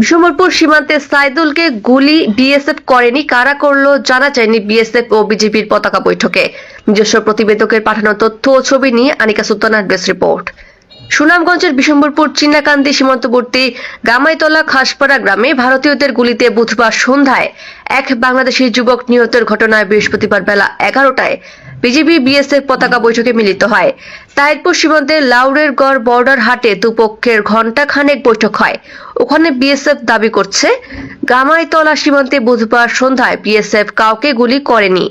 বিশম্বরপুর সীমান্তে সাইদুলকে গুলি বিএসএফ করেনি, কারা করলো জানা যায়নি বিএসএফ ও বিজেপির পতাকা বৈঠকে। নিজস্ব প্রতিবেদকের পাঠানো তথ্য ও ছবি নিয়ে আনিকা সুলতানার ডেস্ক রিপোর্ট। সুনামগঞ্জের বিশম্বরপুর চিন্নাকান্দি সীমান্তবর্তী গামাইতলা খাসপাড়া গ্রামে ভারতীয়দের গুলিতে বুধবার সন্ধ্যায় এক বাংলাদেশি যুবক নিহতের ঘটনায় বৃহস্পতিবার বেলা 11টায় বিজেপি বিএসএফ পতাকা বৈঠকে মিলিত হয়। তাহিরপুর সীমান্তের লাউরের গড় বর্ডার হাটে দুপক্ষের ঘণ্টাখানেক বৈঠক হয়। ওখানে বিএসএফ দাবি করছে গামাইতলা সীমান্তে বুধবার সন্ধ্যায় বিএসএফ কাউকে গুলি করেনি।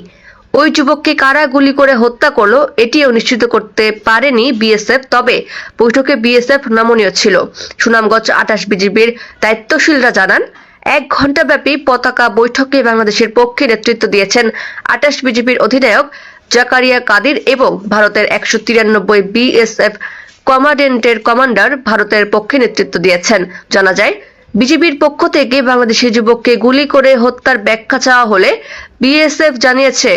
ওই যুবককে কারা গুলি করে হত্যা করলো এটিও নিশ্চিত করতে পারেনি বিএসএফ, তবে বৈঠকে বিএসএফ নমনীয় ছিল। সুনামগঞ্জ 28 বিজিবির দায়িত্বশীলরা জানান, 1 ঘণ্টা ব্যাপী পতাকা বৈঠকে বাংলাদেশের পক্ষে নেতৃত্ব দিয়েছেন 28 বিজিবির অধিনায়ক জাকারিয়া কাদির এবং ভারতের 193 বিএসএফ কমান্ডেন্টের কমান্ডার ভারতের পক্ষে নেতৃত্ব দিয়েছেন। জানা যায়, বিজিবির পক্ষ থেকে বাংলাদেশি যুবককে গুলি করে হত্যার ব্যাখ্যা চাওয়া হলে বিএসএফ জানিয়েছে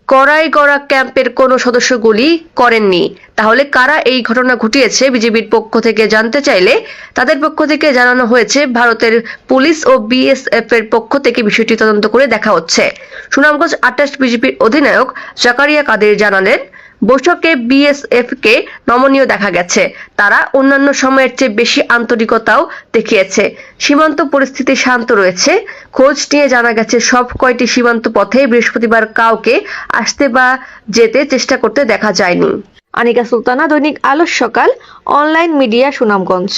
করাইগড়া ক্যাম্পের কোনো সদস্য গুলি করেননি। তাহলে কারা এই ঘটনা ঘটিয়েছে বিজিবির পক্ষ থেকে জানতে চাইলে তাদের পক্ষ থেকে জানানো হয়েছে ভারতের পুলিশ ও বিএসএফ এর পক্ষ থেকে বিষয়টি তদন্ত করে দেখা হচ্ছে। সুনামগঞ্জ 28 বিজিবির অধিনায়ক জাকারিয়া কাদের জানালেন, বৈঠকে বিএসএফ কে নমনীয় দেখা গেছে। তারা অন্যান্য সময়ের চেয়ে বেশি আন্তরিকতাও দেখিয়েছে। সীমান্ত পরিস্থিতি শান্ত রয়েছে। খোঁজ নিয়ে জানা গেছে সব কয়টি সীমান্ত পথে বৃহস্পতিবার কাউকে আসতে বা যেতে চেষ্টা করতে দেখা যায়নি। আনিকা সুলতানা, দৈনিক আলো সকাল, অনলাইন মিডিয়া, সুনামগঞ্জ।